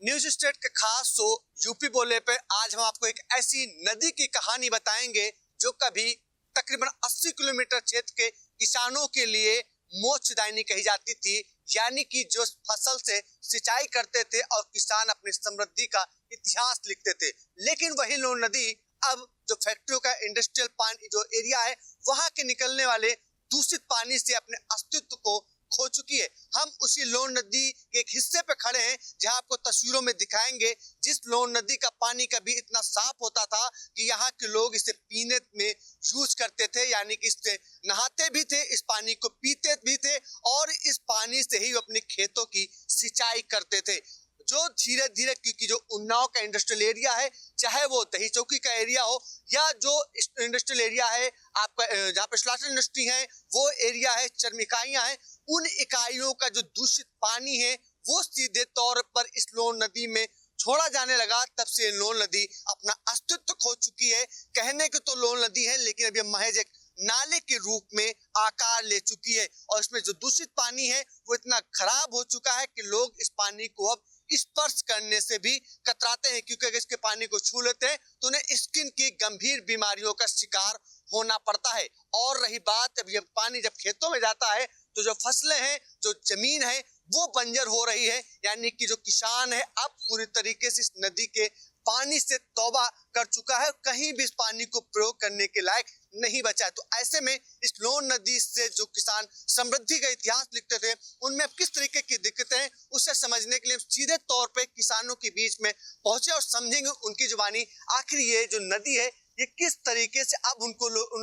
News state के खास show UP बोले पे आज हम आपको एक ऐसी नदी की कहानी बताएंगे जो कभी तकरीबन 80 किलोमीटर क्षेत्र के किसानों के लिए मोक्षदायिनी कही जाती थी। यानी कि जो फसल से सिंचाई करते थे और किसान अपनी समृद्धि का इतिहास लिखते थे। लेकिन वही लोन नदी अब जो फैक्ट्रियों का इंडस्ट्रियल पानी जो एरिया है वहां के निकलने वाले दूषित पानी से अपने अस्तित्व को खो चुकी है। हम उसी लोन नदी के एक हिस्से पे खड़े हैं जहां आपको तस्वीरों में दिखाएंगे जिस लोन नदी का पानी कभी इतना साफ होता था कि यहाँ के लोग इसे पीने में यूज करते थे, यानी कि इससे नहाते भी थे, इस पानी को पीते भी थे और इस पानी से ही अपने खेतों की सिंचाई करते थे। जो धीरे धीरे क्योंकि जो उन्नाव का इंडस्ट्रियल एरिया है, चाहे वो दही चौकी का एरिया हो या जो इंडस्ट्रियल एरिया है आपका जहाँ पे स्लाटर इंडस्ट्री है वो एरिया है, चर्म इकाइयां हैं, उन इकाइयों का जो दूषित पानी है वो सीधे तौर पर इस लोन नदी में छोड़ा जाने लगा। तब से लोन नदी अपना अस्तित्व खो चुकी है। कहने की तो लोन नदी है लेकिन अब ये महज एक नाले के रूप में आकार ले चुकी है और इसमें जो दूषित पानी है वो इतना खराब हो चुका है कि लोग इस पानी को अब स्पर्श करने से भी कतराते हैं, क्योंकि अगर इसके पानी को छू लेते हैं तो उन्हें स्किन की गंभीर बीमारियों का शिकार होना पड़ता है। और रही बात अब ये पानी जब खेतों में जाता है तो जो फसलें हैं, जो जमीन है वो बंजर हो रही है। यानी कि जो किसान है अब पूरी तरीके से इस नदी के पानी से तौबा कर चुका है, कहीं भी इस पानी को प्रयोग करने के लायक नहीं बचा है। तो ऐसे में इस लोन नदी से जो किसान समृद्धि का इतिहास लिखते थे उनमें किस तरीके की दिक्कतें हैं उसे समझने के लिए सीधे तौर पे किसानों के बीच में पहुंचे और समझेंगे उनकी जुबानी आखिर ये जो नदी है ये किस तरीके से अब उन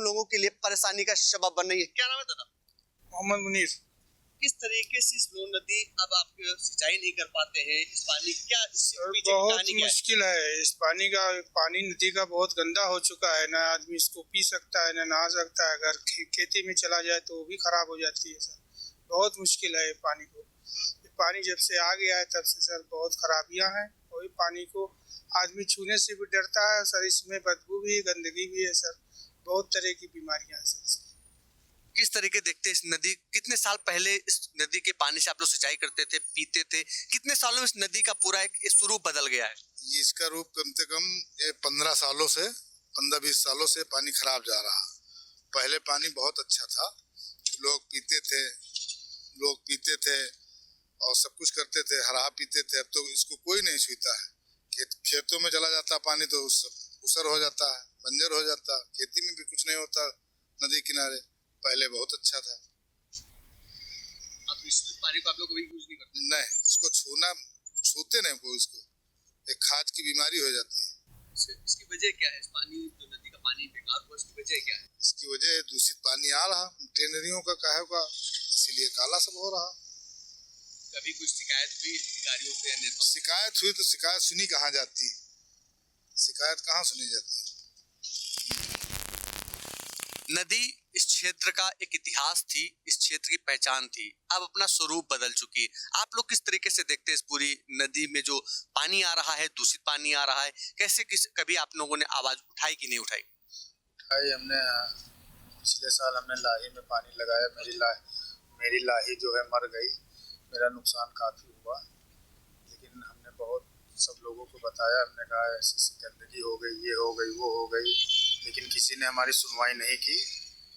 लोगों के लिए परेशानी का सबब बन रही है। क्या नाम है दादा? मोहम्मद मुनीर। किस तरीके से इस लोन नदी अब आप सिंचाई नहीं कर पाते हैं? इस पानी क्या बहुत मुश्किल है। इस पानी नदी का बहुत गंदा हो चुका है, ना आदमी इसको पी सकता है ना नहा सकता है। अगर खेती में चला जाए तो वो भी खराब हो जाती है सर। बहुत मुश्किल है पानी को। पानी जब से आ गया है तब से सर बहुत खराबियां हैं। वही पानी को आदमी छूने से भी डरता है सर। इसमें बदबू भी, गंदगी भी है सर। बहुत तरह की बीमारियां हैं सर। किस तरीके देखते हैं इस नदी? कितने साल पहले इस नदी के पानी से आप लोग सिंचाई करते थे, पीते थे? कितने सालों में इस नदी का पूरा एक स्वरूप बदल गया है? इसका रूप कम से कम 15-20 सालों से पानी खराब जा रहा। पहले पानी बहुत अच्छा था, लोग पीते थे और सब कुछ करते थे, हरा पीते थे। अब तो इसको कोई नहीं छूता है। खेतों में चला जाता पानी तो उसर हो जाता है, बंजर हो जाता, खेती में भी कुछ नहीं होता। नदी किनारे पहले बहुत अच्छा था। अब इस पानी को आप लोग कभी यूज नहीं करते? नहीं, इसको छूते नहीं कोई। इसको एक खाज की बीमारी हो जाती है। इसकी वजह क्या है? इस पानी जो नदी का पानी बेकार हुआ, इसकी वजह क्या है? इसकी वजह दूषित पानी आ रहा, टेनरियों का काहे का, इसीलिए काला सब हो रहा। कभी कुछ शिकायत हुई अधिकारियों से? शिकायत हुई तो शिकायत सुनी कहाँ जाती? शिकायत कहाँ सुनी जाती? नदी इस क्षेत्र का एक इतिहास थी, इस क्षेत्र की पहचान थी, अब अपना स्वरूप बदल चुकी है। आप लोग किस तरीके से देखते हैं इस पूरी नदी में जो पानी आ रहा है, दूषित पानी आ रहा है, कैसे कभी आप लोगों ने आवाज उठाई कि नहीं उठाई? हमने पिछले साल हमने लाही में पानी लगाया। मेरी लाही जो है मर गई। मेरा नुकसान काफी हुआ, लेकिन हमने बहुत सब लोगों को बताया। हमने कहा ऐसी गंदगी हो गई, ये हो गई, वो हो गई, लेकिन किसी ने हमारी सुनवाई नहीं की।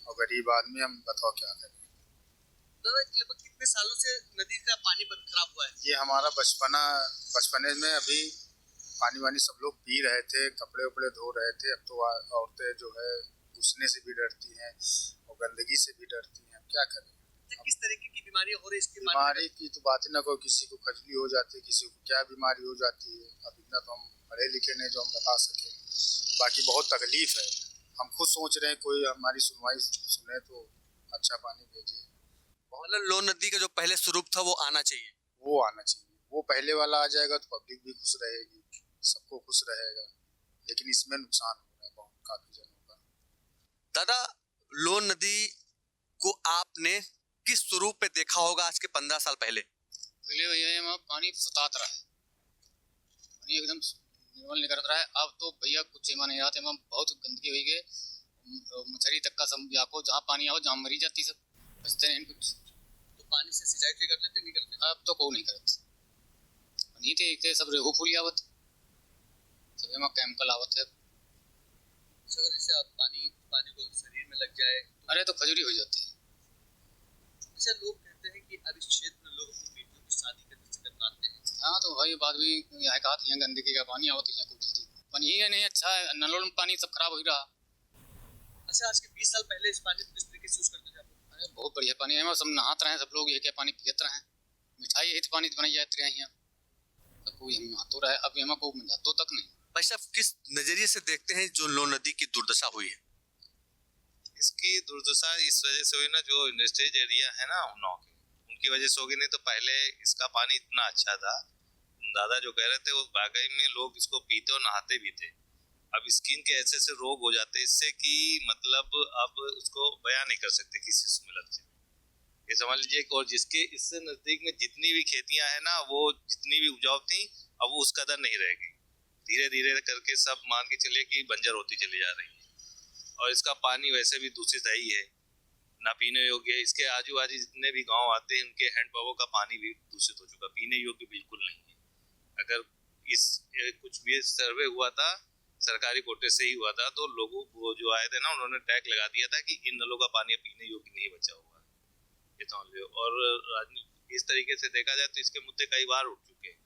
और गरीब आदमी हम बताओ क्या करें। लगभग कितने सालों से नदी का पानी खराब हुआ है? ये हमारा बचपने में अभी पानी वानी सब लोग पी रहे थे, कपड़े उपड़े धो रहे थे। अब तो औरतें जो है घुसने से भी डरती हैं और गंदगी से भी डरती हैं। क्या करें? किस तरीके की बीमारी हो रही है? बीमारी की तो बात ही ना कोई। किसी को खजली हो जाती है, किसी को क्या बीमारी हो जाती है। अब इतना तो हम पढ़े लिखे नहीं जो हम बता सके। बाकी बहुत तकलीफ है। हम खुद सोच रहे हैं कोई हमारी सुनवाई सुने तो अच्छा पानी भेजे। मतलब लोन नदी का जो पहले स्वरूप था वो आना चाहिए। वो आना चाहिए। वो पहले वाला आ जाएगा तो पब्लिक भी खुश रहेगी, सबको खुश रहेगा। लेकिन इसमें नुकसान हो रहा है बहुत, काफी जनों का। दादा, लोन नदी को आपने किस स्वरूप पे देखा होगा आज के 15 साल पहले? पहले भैया पानी सतात रहा है, पानी एकदम निर्मल निकल रहा है। अब तो भैया कुछ सीमा नहीं रहते, बहुत गंदगी हुई गई। मछली तक का समझो, जहाँ पानी आओ जहाँ मरी जाती, सब बचते नहीं कुछ। तो पानी से सिंचाई कर लेते नहीं करते? अब तो कोई नहीं करते। नहीं थे, एक थे सब रेहू फूल आवत, सब एमा केमिकल आवत है। अगर जैसे आप पानी को शरीर में लग जाए अरे तो खजूरी हो जाती है। अच्छा, लोग कहते हैं कि अब इस क्षेत्र में लोग अपनी बेटियों की शादी करने से कतराते हैं। हाँ तो भाई बात भी यहाँ कहा यहाँ गंदगी का पानी आवत है, कुछ जल्दी पानी ही नहीं अच्छा है, नलों में पानी सब खराब हो रहा। अच्छा, आज के 20 साल पहले इस पानी को किस तरीके से यूज करते थे आप? अरे बहुत बढ़िया पानी है, सब नहाते रहे सब लोग, ये क्या पानी पियत रहे, मिठाई यही पानी बनाई जाती है यहाँ, सब कोई हम नहातो रहे, अब यहाँ को नहातो तक नहीं। भाई साहब, किस नजरिए से देखते हैं जो लोन नदी की दुर्दशा हुई है? इसकी दुर्दशा इस वजह से हुई ना, जो इंडस्ट्रियल एरिया है ना उन्नौर के, उनकी वजह से होगी। नहीं तो पहले इसका पानी इतना अच्छा था, दादा जो कह रहे थे वो वाकई में लोग इसको पीते और नहाते भी थे। अब स्किन के ऐसे ऐसे रोग हो जाते इससे कि मतलब अब उसको बयां नहीं कर सकते किसी सुमेलत से, ये समझ लीजिए। और जिसके इससे नजदीक में जितनी भी खेतियां हैं ना, वो जितनी भी उपजाऊ थी अब उस कदर नहीं रह गई, धीरे धीरे करके सब मान के चलिए कि बंजर होती चली जा रही है। और इसका पानी वैसे भी दूषित है ही है, ना पीने योग्य है। इसके आजू बाजू जितने भी गांव आते हैं उनके हैंडपंपों का पानी भी दूषित हो चुका, पीने योग्य बिल्कुल नहीं है। अगर इस कुछ भी सर्वे हुआ था, सरकारी कोटे से ही हुआ था, तो लोगों को जो आए थे ना, उन्होंने टैग लगा दिया था कि इन नलों का पानी पीने योग्य नहीं बचा हुआ है, ये समझ लो। और इस तरीके से देखा जाए तो इसके मुद्दे कई बार उठ चुके हैं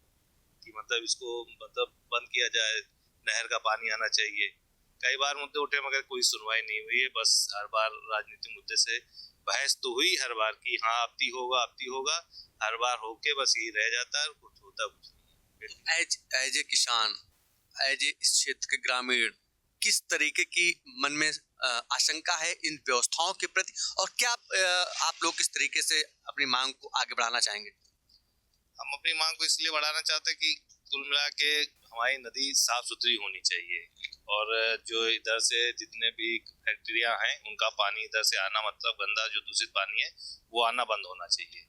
कि मतलब इसको मतलब बंद किया जाए, नहर का पानी आना चाहिए, कई बार मुद्दे उठे मगर कोई सुनवाई नहीं हुई है। बस हर बार राजनीतिक मुद्दे से बहस तो हुई हर बार कि हाँ अब ती होगा, हर बार होके बस यही रह जाता है, कुछ होता कुछ नहीं। एज ए किसान, एज ए इस क्षेत्र के ग्रामीण, किस तरीके की मन में आशंका है इन व्यवस्थाओं के प्रति, और क्या आप लोग किस तरीके से अपनी मांग को आगे बढ़ाना चाहेंगे? हम अपनी मांग को इसलिए बढ़ाना चाहते हैं कि कुल मिला के हमारी नदी साफ सुथरी होनी चाहिए, और जो इधर से जितने भी फैक्ट्रियां हैं उनका पानी इधर से आना, मतलब गंदा जो दूषित पानी है वो आना बंद होना चाहिए,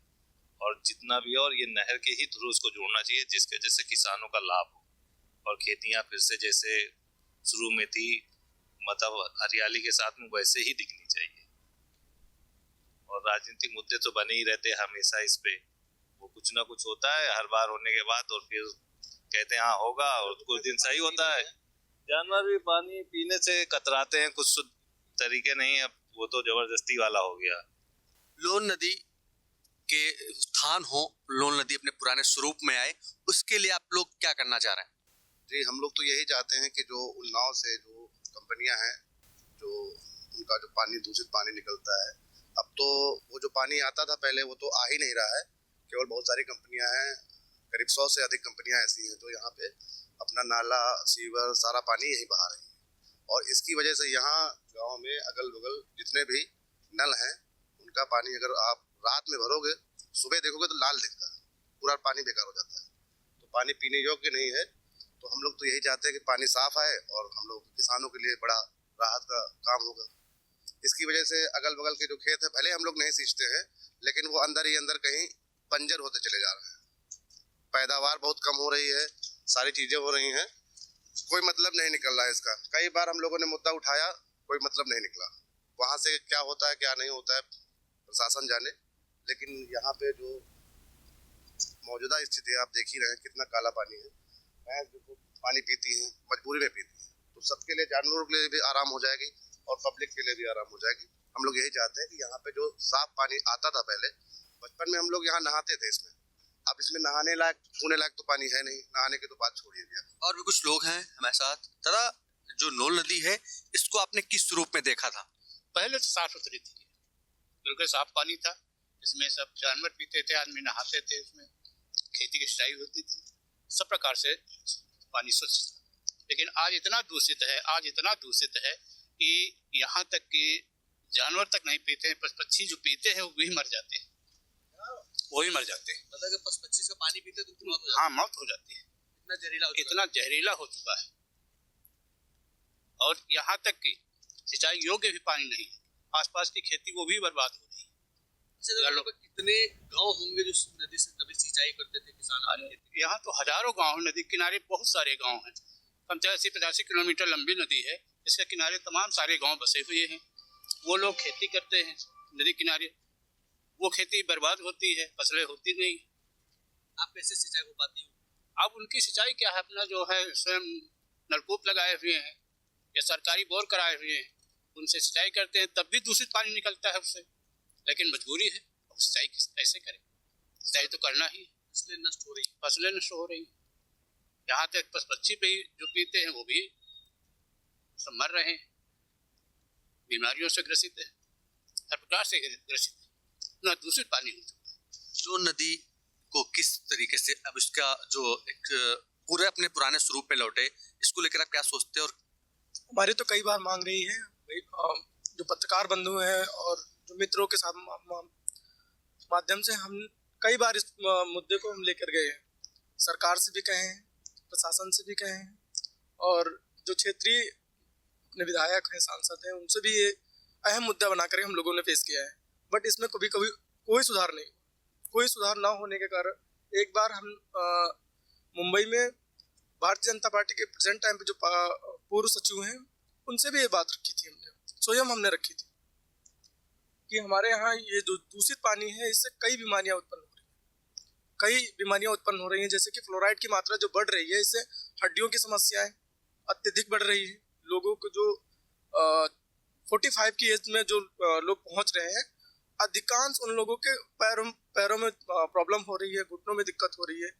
और जितना भी, और ये नहर के ही थ्रू उसको जोड़ना चाहिए, जिसके वजह से किसानों का लाभ हो और खेतियां फिर से जैसे शुरू में थी, मतलब हरियाली के साथ में वैसे ही दिखनी चाहिए। और राजनीतिक मुद्दे तो बने ही रहते हैं हमेशा इस पे, वो कुछ ना कुछ होता है हर बार होने के बाद, और फिर कहते हैं हाँ होगा और कुछ दिन सही होता है। जानवर भी पानी पीने से कतराते हैं, कुछ शुद्ध तरीके नहीं, अब वो तो जबरदस्ती वाला हो गया। लोन नदी के उत्थान हो, लोन नदी अपने पुराने स्वरूप में आए, उसके लिए आप लोग क्या करना चाह रहे हैं? जी, हम लोग तो यही चाहते हैं कि जो उन्नाव से जो कंपनियां हैं, जो उनका जो पानी दूषित पानी निकलता है, अब तो वो जो पानी आता था पहले वो तो आ ही नहीं रहा है। केवल बहुत सारी कंपनियां हैं, करीब 100 से अधिक कंपनियां ऐसी हैं जो यहाँ पे अपना नाला सीवर सारा पानी यहीं बहा रही हैं, और इसकी वजह से यहाँ गाँव में अगल बगल जितने भी नल हैं उनका पानी अगर आप रात में भरोगे, सुबह देखोगे तो लाल दिखता है, पूरा पानी बेकार हो जाता है, तो पानी पीने योग्य नहीं है। तो हम लोग तो यही चाहते हैं कि पानी साफ आए, और हम लोग किसानों के लिए बड़ा राहत का काम होगा। इसकी वजह से अगल बगल के जो खेत है, भले हम लोग नहीं सींचते हैं, लेकिन वो अंदर ही अंदर कहीं बंजर होते चले जा रहे हैं, पैदावार बहुत कम हो रही है, सारी चीजें हो रही हैं, कोई मतलब नहीं निकल रहा है इसका। कई बार हम लोगों ने मुद्दा उठाया, कोई मतलब नहीं निकला। वहाँ से क्या होता है क्या नहीं होता है प्रशासन जाने, लेकिन यहाँ पे जो मौजूदा स्थिति है आप देख ही रहे हैं, कितना काला पानी है। भैंस जो पानी पीती हैं मजबूरी में पीती हैं, तो सबके लिए, जानवरों के लिए भी आराम हो जाएगी और पब्लिक के लिए भी आराम हो जाएगी। हम लोग यही चाहते हैं कि यहाँ पे जो साफ पानी आता था पहले, बचपन में हम लोग यहाँ नहाते थे इसमें, अब इसमें नहाने लायक छूने लायक तो पानी है नहीं, नहाने की तो बात छोड़िए भैया। और भी कुछ लोग हैं हमारे साथ। दादा, जो नोल नदी है इसको आपने किस रूप में देखा था? पहले तो साफ सुथरी थी, बिल्कुल साफ पानी था, इसमें सब जानवर पीते थे, आदमी नहाते थे, इसमें खेती की सिंचाई होती थी, सब प्रकार से पानी स्वच्छ था। लेकिन आज इतना दूषित है कि यहाँ तक कि जानवर तक नहीं पीते हैं, पक्षी जो पीते हैं वो भी मर जाते हैं, वही मर जाते हैं। मतलब कि पक्षी का पानी पीते तो मौत हो हाँ, मौत हो जाती है, इतना जहरीला हो चुका है। और यहाँ तक कि सिंचाई योग्य भी पानी नहीं है, आसपास की खेती वो भी बर्बाद हो रही है। कितने गांव होंगे जो नदी से कभी सिंचाई करते थे किसान? यहाँ तो हजारों गांव, नदी किनारे बहुत सारे गांव हैं, 85 किलोमीटर लंबी नदी है, इसके किनारे तमाम सारे गांव बसे हुए हैं। वो लोग खेती करते हैं नदी किनारे, वो खेती बर्बाद होती है, फसलें होती नहीं। आप कैसे सिंचाई हो पाती हो? अब उनकी सिंचाई क्या है, अपना जो है स्वयं नलकूप लगाए हुए हैं या सरकारी बोर कराए हुए हैं, उनसे सिंचाई करते हैं, तब भी दूषित पानी निकलता है उससे। लेकिन मजबूरी है, अब सिंचाई कैसे करें, सिंचाई तो करना ही है, फसलें नष्ट हो रही फसलें नष्ट हो रही हैं। यहाँ तक पक्षी भी जो पीते हैं वो भी सब मर रहे हैं, बीमारियों से ग्रसित है, हर प्रकार से ग्रसित है, इतना दूषित पानी हो चुका है। जो नदी को किस तरीके से अब इसका जो एक पूरे अपने पुराने स्वरूप में लौटे, इसको लेकर आप क्या सोचते हैं? और हमारी तो कई बार मांग रही है, जो पत्रकार बंधु हैं और जो मित्रों के साथ माध्यम से हम कई बार इस मुद्दे को हम लेकर गए हैं, सरकार से भी कहे हैं, प्रशासन से भी कहे हैं, और जो क्षेत्रीय अपने विधायक हैं, सांसद हैं, उनसे भी ये अहम मुद्दा बनाकर हम लोगों ने पेश किया है। बट इसमें कभी कोई सुधार नहीं, कोई सुधार ना होने के कारण एक बार हम मुंबई में भारतीय जनता पार्टी के प्रेजेंट टाइम पे जो पूर्व सचिव हैं, उनसे भी ये बात रखी थी, स्वयं हमने रखी थी कि हमारे यहाँ ये जो दूषित पानी है, इससे कई बीमारियां उत्पन्न हो रही हैं, जैसे कि फ्लोराइड की मात्रा जो बढ़ रही है, इससे हड्डियों की समस्याएं अत्यधिक बढ़ रही है। लोगों को जो 45 की एज में जो लोग पहुंच रहे हैं, अधिकांश उन लोगों के पैरों में प्रॉब्लम हो रही है, घुटनों में दिक्कत हो रही है।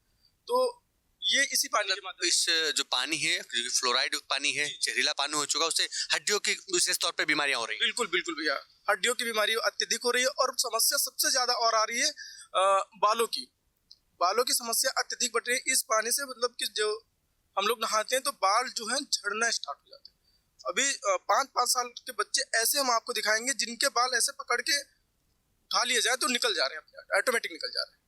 तो ये इसी पानी के माध्यम, इस जो पानी है, फ्लोराइड पानी है, जहरीला पानी हो चुका, उससे हड्डियों की विशेष तौर पे बीमारियां हो रही हैं। बिल्कुल भैया, हड्डियों की बीमारी अत्यधिक हो रही है, और समस्या सबसे ज्यादा और आ रही है बालों की समस्या अत्यधिक बढ़ रही है इस पानी से। मतलब कि जो हम लोग नहाते हैं तो बाल जो है झड़ना स्टार्ट हो जाते हैं। अभी 5-5 साल के बच्चे ऐसे हम आपको दिखाएंगे जिनके बाल ऐसे पकड़ के उठा लिए जाए तो निकल जा रहे हैं, अपने ऑटोमेटिक निकल जा रहे हैं,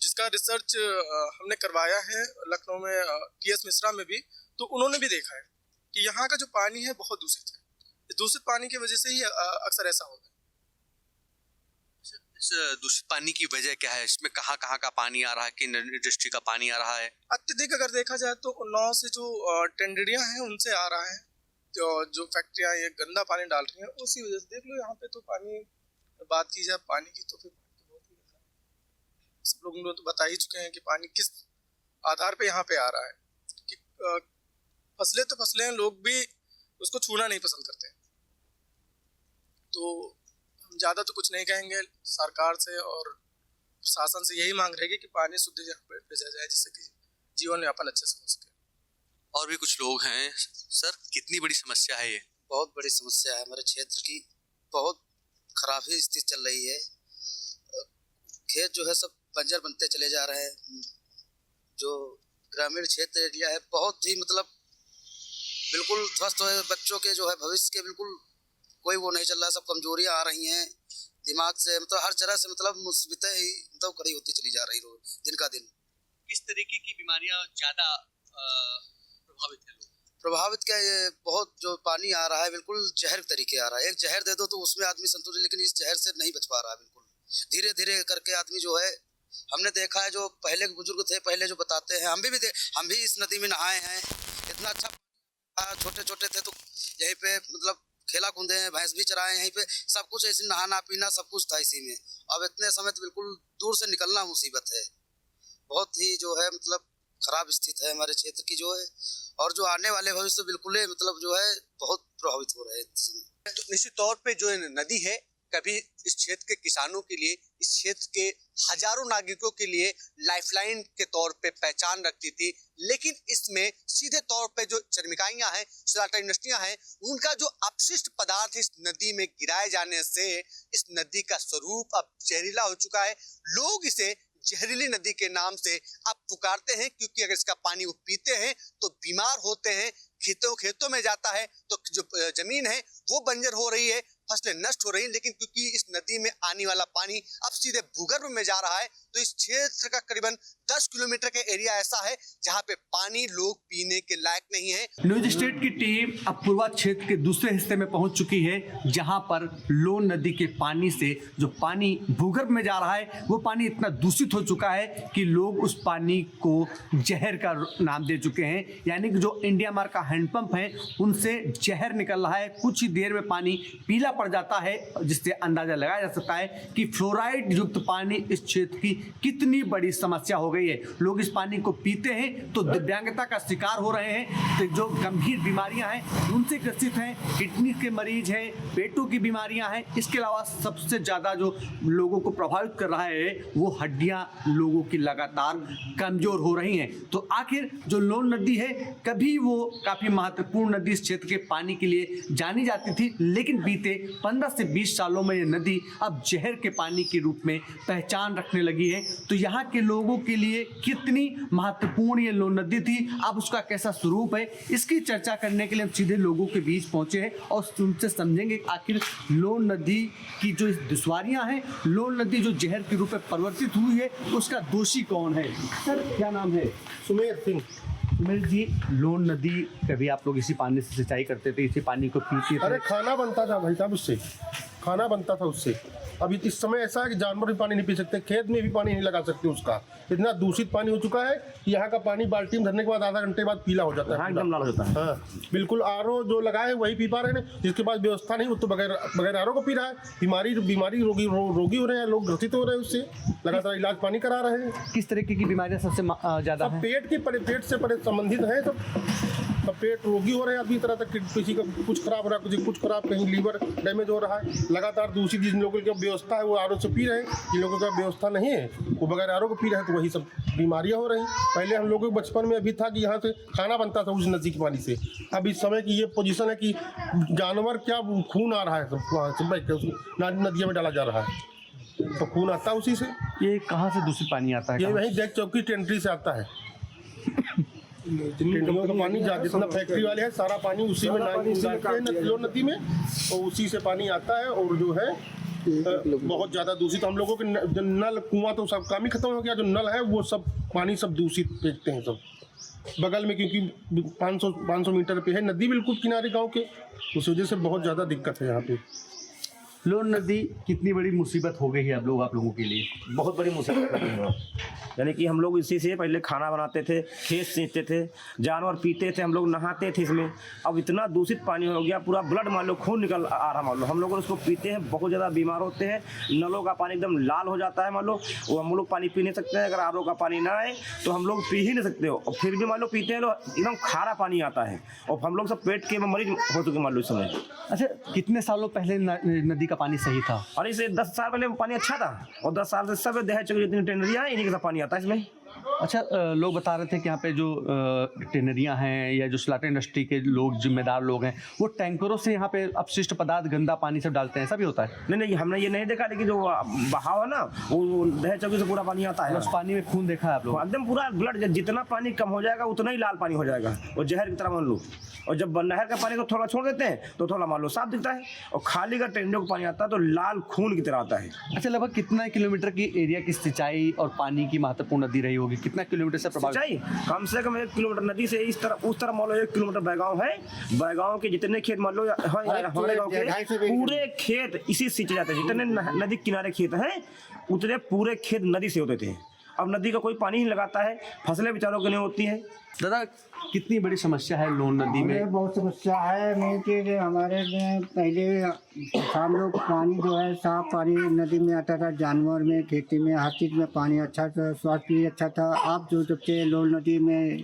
जिसका रिसर्च हमने करवाया है लखनऊ में, TS मिश्रा में भी, तो उन्होंने भी देखा है कि यहाँ का जो पानी है बहुत दूषित है। दूषित पानी की वजह से ही अक्सर ऐसा होता है। इस दूषित पानी की वजह क्या है? इसमें कहाँ का पानी आ रहा है, किन इंडस्ट्री का पानी आ रहा है? अत्यधिक अगर देखा जाए तो उन्नाव से जो टेंडरियां हैं उनसे आ रहा है, जो फैक्ट्रियां ये गंदा पानी डाल रही हैं, उसी वजह से। देख लो यहाँ पे तो पानी, बात की जाए पानी की तो फिर बहुत ही गंदा है। सब लोग तो बता ही चुके हैं कि पानी किस आधार पे यहाँ पे आ रहा है, कि फसलें लोग भी उसको छूना नहीं पसंद करते। तो हम ज़्यादा तो कुछ नहीं कहेंगे, सरकार से और प्रशासन से यही मांग रहेगी कि पानी शुद्ध भेजा जाए, जिससे कि जीवन यापन अच्छे से हो सके। और भी कुछ लोग हैं। सर, कितनी बड़ी समस्या है ये? बहुत बड़ी समस्या है, हमारे क्षेत्र की बहुत खराब ही स्थिति चल रही है। खेत जो है सब बंजर बनते चले जा रहे हैं। जो ग्रामीण क्षेत्र एरिया है बहुत ही मतलब बिल्कुल ध्वस्त है। बच्चों के जो है भविष्य के बिल्कुल कोई वो नहीं चल रहा, सब कमजोरियां आ रही हैं दिमाग से, मतलब हर तरह से मतलब मुसीबतें ही मतलब खड़ी होती चली जा रही रोज दिन का दिन। किस तरीके की बीमारियां ज्यादा प्रभावित है? प्रभावित क्या, ये बहुत जो पानी आ रहा है बिल्कुल जहर तरीके आ रहा है। एक जहर दे दो तो उसमें आदमी संतुलित, लेकिन इस जहर से नहीं बच पा रहा है। बिल्कुल धीरे धीरे करके आदमी जो है, हमने देखा है जो पहले के बुजुर्ग थे पहले जो बताते हैं, हम भी इस नदी में नहाए हैं। इतना अच्छा, छोटे छोटे थे तो यहीं पे मतलब खेला कूदे हैं, भैंस भी चराए हैं यहीं पे, सब कुछ ऐसे नहाना पीना सब कुछ था इसी में। अब इतने समय तो बिल्कुल दूर से निकलना मुसीबत है। बहुत ही जो है मतलब खराब स्थिति है हमारे क्षेत्र की जो है, और जो आने वाले भविष्य बिल्कुल मतलब जो है बहुत प्रभावित हो रहे हैं। तो निश्चित तौर पे जो नदी है कभी इस क्षेत्र के किसानों के लिए, इस क्षेत्र के हजारों नागरिकों के लिए लाइफलाइन के तौर पे पहचान रखती थी, लेकिन इसमें सीधे तौर पे जो चरमिकाइयां हैं, सलाटा इंडस्ट्रियां हैं, उनका जो अपशिष्ट पदार्थ इस नदी में गिराए जाने से इस नदी का स्वरूप अब जहरीला हो चुका है। लोग इसे जहरीली नदी के नाम से अब पुकारते हैं, क्योंकि अगर इसका पानी वो पीते हैं तो बीमार होते हैं। खेतों में जाता है तो जो जमीन है वो बंजर हो रही है, फसलें नष्ट हो रही हैं। लेकिन क्योंकि इस नदी में आने वाला पानी अब सीधे भूगर्भ में जा रहा है, तो इस क्षेत्र का करीबन 10 किलोमीटर का एरिया ऐसा है जहां पे पानी लोग पीने के लायक नहीं है। न्यूज स्टेट की टीम अब पूर्वा क्षेत्र के दूसरे हिस्से में पहुंच चुकी है, जहां पर लोन नदी के पानी से जो पानी भूगर्भ में जा रहा है, वो पानी इतना दूषित हो चुका है कि लोग उस पानी को जहर का नाम दे चुके हैं। यानी कि जो इंडिया मार्क का हैंडपंप है, उनसे जहर निकल रहा है। कुछ ही देर में पानी पीला पड़ जाता है, जिससे अंदाजा लगाया जा सकता है कि फ्लोराइड युक्त पानी इस क्षेत्र की कितनी बड़ी समस्या हो गई है। लोग इस पानी को पीते हैं तो दिव्यांगता का शिकार हो रहे हैं, तो जो गंभीर बीमारियां हैं उनसे ग्रसित हैं, किडनी के मरीज हैं, पेटों की बीमारियां हैं। इसके अलावा सबसे ज़्यादा जो लोगों को प्रभावित कर रहा है वो हड्डियां लोगों की लगातार कमज़ोर हो रही हैं। तो आखिर जो लोन नदी है, कभी वो काफ़ी महत्वपूर्ण नदी इस क्षेत्र के पानी के लिए जानी जाती थी, लेकिन बीते 15 से 20 सालों में ये नदी अब जहर के पानी के रूप में पहचान रखने लगी है। तो यहाँ के लोगों के लिए कितनी महत्वपूर्ण ये लोन नदी थी, अब उसका कैसा स्वरूप है, इसकी चर्चा करने के लिए हम सीधे लोगों के बीच पहुंचे हैं और उनसे समझेंगे आखिर लोन नदी की जो दुश्वारियां हैं, लोन नदी जो जहर के रूप में परिवर्तित हुई है, उसका दोषी कौन है। सर क्या नाम है? सुमेर सिंह। सुमेर जी, लोन नदी कभी आप लोग इसी पानी से सिंचाई करते थे, इसी पानी को पीते थे? अरे खाना बनता था भाई साहब, उससे खाना बनता था उससे। अभी इस समय ऐसा है कि जानवर भी पानी नहीं पी सकते, खेत में भी पानी नहीं लगा सकते, उसका इतना दूषित पानी हो चुका है कि यहाँ का पानी बाल्टी में भरने के बाद आधा घंटे बाद पीला हो जाता है, एकदम लाल हो जाता है। हाँ बिल्कुल। आरओ जो लगाए वही पी पा रहे हैं, जिसके पास व्यवस्था नहीं वो तो बगैर आरओ को पी रहा है। बीमारी रोगी हो रहे हैं, लोग ग्रसित हो रहे हैं उससे, लगातार इलाज पानी करा रहे हैं। किस तरीके की बीमारियां सबसे ज़्यादा हैं? पेट से संबंधित है सब पेट रोगी हो रहे हैं अभी तरह तक, किसी का कुछ खराब हो रहा है, किसी कुछ खराब, कहीं लीवर डैमेज हो रहा है। लगातार दूसरी जिन लोगों की व्यवस्था है वो आरओ से पी रहे हैं, जिन लोगों का व्यवस्था नहीं है वो बगैर आरओ को पी रहे हैं, तो वही सब बीमारियां हो रही हैं। पहले हम लोगों के बचपन में अभी था कि यहाँ से खाना बनता था उस नदी के पानी से। अब इस समय की ये पोजीशन है कि जानवर क्या खून आ रहा है सब वहाँ से बैठ कर नदियों में डाला जा रहा है, तो खून आता है उसी से। ये कहाँ से दूषित पानी आता है? ये वहीं देख चौकी टेंट्री से आता है। टेंटियों का पानी जितना फैक्ट्री वाले हैं सारा पानी उसी में लोन नदी में, और उसी से पानी आता है। और जो है बहुत ज़्यादा दूषित, हम लोगों के नल कुआं तो सब काम ही खत्म हो गया, जो नल है वो सब पानी सब दूषित फेंकते हैं सब बगल में, क्योंकि 500 मीटर पे है नदी बिल्कुल किनारे गांव के, उस वजह से बहुत ज़्यादा दिक्कत है यहाँ पे। लोन नदी कितनी बड़ी मुसीबत हो गई है अब आप लोगों के लिए? बहुत बड़ी मुसीबत है। यानी कि हम लोग इसी से पहले खाना बनाते थे, खेत सींचते थे, जानवर पीते थे, हम लोग नहाते थे इसमें। अब इतना दूषित पानी हो गया, पूरा ब्लड मान लो खून निकल आ रहा मान लो, हम लोग उसको पीते हैं, बहुत ज़्यादा बीमार होते हैं। नलों का पानी एकदम लाल हो जाता है मान लो, वो हम लोग पानी पी नहीं सकते हैं। अगर आरओ का पानी ना आए तो हम लोग पी ही नहीं सकते हो, और फिर भी मान लो पीते हैं लोग, एकदम खारा पानी आता है, और हम लोग सब पेट के मरीज हो चुके मान लो इस समय। अच्छा, कितने सालों पहले नदी का पानी सही था? और इसे 10 साल पहले पानी अच्छा था, और 10 साल से सब दहेज चुकी जितनी टेंडरियाँ हैं इन्हीं के साथ पानी आता है इसमें। अच्छा, लोग बता रहे थे कि यहाँ पे जो टेनरियाँ हैं या जो स्लाटर इंडस्ट्री के लोग, जिम्मेदार लोग हैं, वो टैंकरों से यहाँ पे अपशिष्ट पदार्थ, गंदा पानी सब डालते हैं, ऐसा भी होता है? नहीं, हमने ये नहीं देखा, लेकिन जो बहाव है ना वो दहेज चौकी से पूरा पानी आता है। उस पानी में खून देखा है आप लोग? एकदम पूरा ब्लड, जितना पानी कम हो जाएगा उतना ही लाल पानी हो जाएगा, और जहर की तरह मान लो। और जब नहर का पानी को थोड़ा छोड़ देते हैं तो थोड़ा मान लो साफ दिखता है, और खाली का टेंडों का पानी आता है तो लाल खून की तरह आता है। अच्छा, लगभग कितना किलोमीटर की एरिया की सिंचाई और पानी की महत्वपूर्ण नदी रही होगी? कितना किलोमीटर से प्रभावित? सिंचाई कम से कम 1 किलोमीटर नदी से इस तरफ उस तरफ मान लो 1 किलोमीटर बैगांव है, बैगांव के जितने खेत मान लो हमारे गाँव के पूरे खेत इसी सिंचे जाते हैं। जितने नदी किनारे खेत हैं उतने पूरे खेत नदी से होते थे। अब नदी का कोई पानी नहीं लगाता है, फसलें बेचारों के नहीं होती हैं। दादा, कितनी बड़ी समस्या है लोन नदी में? बहुत समस्या है मेन चीज हमारे में। पहले हम लोग पानी जो है साफ पानी नदी में आता था, जानवर में, खेती में, हर चीज़ में पानी अच्छा था, स्वास्थ्य भी अच्छा था। अब जो जब से लोन नदी में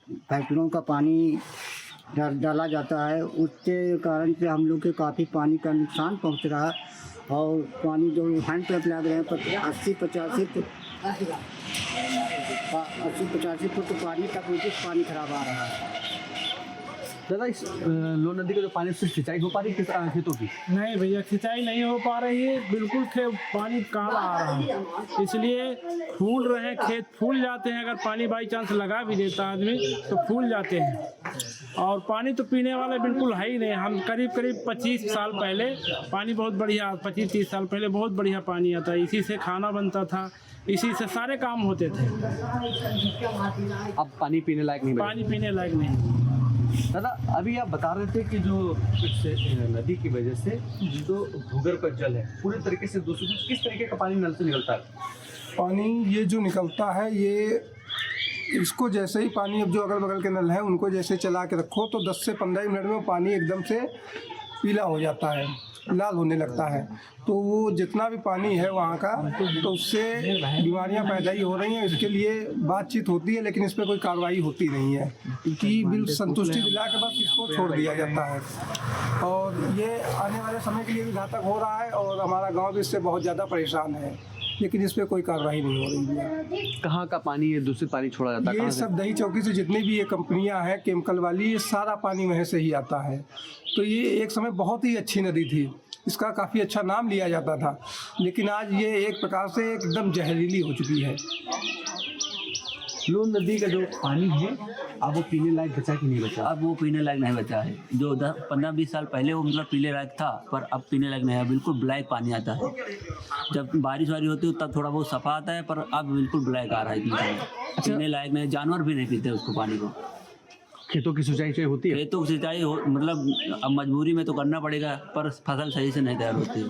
फैक्ट्रियों का पानी डाला जाता है, उसके कारण से हम लोग के काफ़ी पानी का नुकसान पहुँच रहा है। और पानी जो हैंड पंप लग रहे हैं 80-85 फुट तो पानी तक पानी खराब आ रहा है। दादा, इस लोन नदी का जो पानी से सिंचाई हो पा रही है खेतों की? नहीं भैया, सिंचाई नहीं हो पा रही है, बिल्कुल पानी काला आ रहा है, इसलिए फूल रहे खेत, फूल जाते हैं। अगर पानी बाई चांस लगा भी देता आदमी तो फूल जाते हैं, और पानी तो पीने वाला बिल्कुल है ही नहीं। हम करीब 25 साल पहले पानी बहुत बढ़िया, 25-30 साल पहले बहुत बढ़िया पानी आता, इसी से खाना बनता था, इसी से सारे काम होते थे। अब पानी पीने लायक नहीं, पानी पीने लायक नहीं। दादा, अभी आप बता रहे थे कि जो नदी की वजह से जो भूगर्भ का जल है पूरी तरीके से दूषित, किस तरीके का पानी नल से निकलता है? पानी ये जो निकलता है, ये इसको जैसे ही पानी, अब जो अगल बगल के नल हैं उनको जैसे चला के रखो तो 10 से 15 मिनट में पानी एकदम से पीला हो जाता है। लाल होने लगता है। तो वो जितना भी पानी है वहाँ का, तो उससे बीमारियाँ पैदा ही हो रही हैं। इसके लिए बातचीत होती है लेकिन इस पर कोई कार्रवाई होती नहीं है कि बिल संतुष्टि दिला के बस इसको छोड़ दिया जाता है। और ये आने वाले समय के लिए भी घातक हो रहा है और हमारा गाँव भी इससे बहुत ज़्यादा परेशान है, लेकिन इस पर कोई कार्रवाई नहीं हो रही है। कहाँ का पानी, ये दूषित पानी छोड़ा जाता है? ये सब दही चौकी से जितनी भी ये कंपनियां हैं केमिकल वाली, ये सारा पानी वहीं से ही आता है। तो ये एक समय बहुत ही अच्छी नदी थी, इसका काफ़ी अच्छा नाम लिया जाता था, लेकिन आज ये एक प्रकार से एकदम जहरीली हो चुकी है। लोन नदी का जो पानी है अब वो पीने लायक बचा कि नहीं बचा? अब वो पीने लायक नहीं बचा है। जो 15-20 साल पहले वो मतलब पीने लायक था, पर अब पीने लायक नहीं है। बिल्कुल ब्लैक पानी आता है। जब बारिश वारी होती है तब थोड़ा बहुत सफा आता है, पर अब बिल्कुल ब्लैक आ रहा है इतनी पानी। पीने लायक नहीं, जानवर भी नहीं पीते उसको पानी को। खेतों की सिंचाई होती है? खेतों की सिंचाई मतलब अब मजबूरी में तो करना पड़ेगा, पर फसल सही से नहीं तैयार होती है,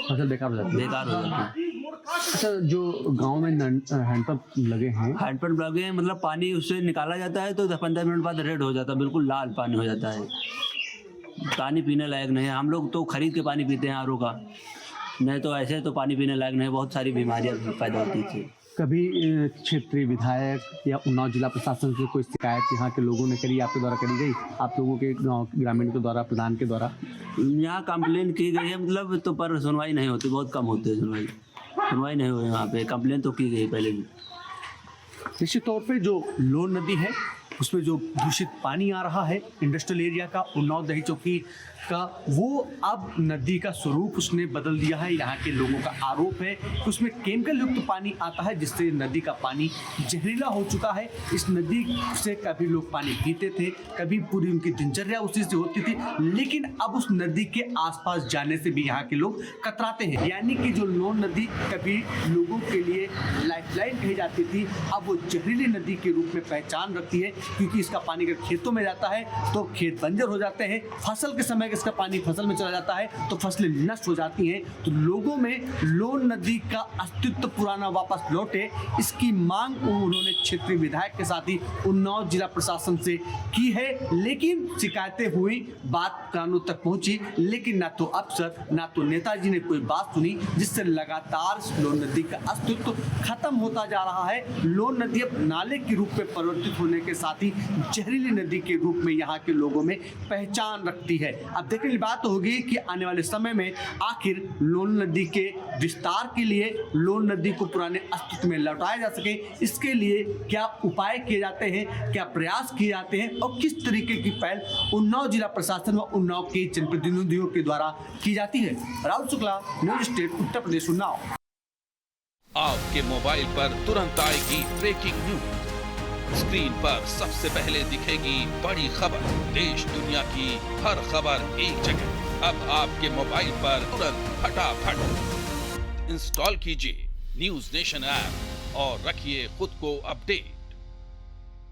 फसल बेकार हो जाती है। अच्छा, जो गांव में हैंडपंप लगे हैं, हैंडपंप लगे हैं, मतलब पानी उससे निकाला जाता है तो 15 मिनट बाद रेड हो जाता है, बिल्कुल लाल पानी हो जाता है। पानी पीने लायक नहीं है। हम लोग तो खरीद के पानी पीते हैं आरओ का, नहीं तो ऐसे तो पानी पीने लायक नहीं। बहुत सारी बीमारियाँ पैदा होती थी। कभी क्षेत्रीय विधायक या उन्नाव जिला प्रशासन से कोई शिकायत यहाँ के लोगों ने करी, आपके द्वारा करी गई, आप लोगों के गाँव ग्रामीण के द्वारा, प्रधान के द्वारा? यहाँ कंप्लेन की गई है मतलब, तो पर सुनवाई नहीं होती, बहुत कम होती है सुनवाई नहीं हुई। वहाँ पे कंप्लेन तो की गई पहले भी। निश्चित तौर पे जो लोन नदी है उसमें जो दूषित पानी आ रहा है इंडस्ट्रियल एरिया का, उन्नाव दही चौकी का, वो अब नदी का स्वरूप उसने बदल दिया है। यहाँ के लोगों का आरोप है कि उसमें केमिकल युक्त पानी आता है, जिससे नदी का पानी जहरीला हो चुका है। इस नदी से कभी लोग पानी पीते थे, कभी पूरी उनकी दिनचर्या उसी से होती थी, लेकिन अब उस नदी के आसपास जाने से भी यहाँ के लोग कतराते हैं। यानी कि जो लोन नदी कभी लोगों के लिए लाइफलाइन कही जाती थी, अब वो जहरीली नदी के रूप में पहचान रखती है, क्योंकि इसका पानी अगर खेतों में जाता है तो खेत बंजर हो जाते हैं। फसल के समय इसका पानी फसल में चला जाता है तो फसलें नष्ट हो जाती हैं। तो लोगों में लोन नदी का अस्तित्व पुराना वापस लौटे, इसकी मांग उन्होंने क्षेत्रीय विधायक के साथ ही उन्नाव जिला प्रशासन से की है। लेकिन शिकायतें हुई, बात कानून तक पहुंची, लेकिन ना तो अफसर ना तो नेताजी ने कोई बात सुनी, जिससे लगातार लोन नदी का अस्तित्व खत्म होता जा रहा है। लोन नदी अब नाले के रूप में परिवर्तित होने के साथ ही जहरीली नदी के रूप में यहाँ के लोगों में पहचान रखती है। अब देखने की बात होगी कि आने वाले समय में आखिर लोन नदी के विस्तार के लिए लोन नदी को पुराने अस्तित्व में लौटाया जा सके, इसके लिए क्या उपाय किए जाते हैं, क्या प्रयास किए जाते हैं और किस तरीके की पहल उन्नाव जिला प्रशासन व उन्नाव के जनप्रतिनिधियों के द्वारा की जाती है। Rahul Shukla, news state, Uttar Pradesh, Unnao. आपके मोबाइल पर तुरंत आएगी ब्रेकिंग न्यूज। स्क्रीन पर सबसे पहले दिखेगी बड़ी खबर, देश दुनिया की हर खबर एक जगह। अब आपके मोबाइल पर तुरंत फटाफट इंस्टॉल कीजिए न्यूज नेशन ऐप और रखिए खुद को अपडेट।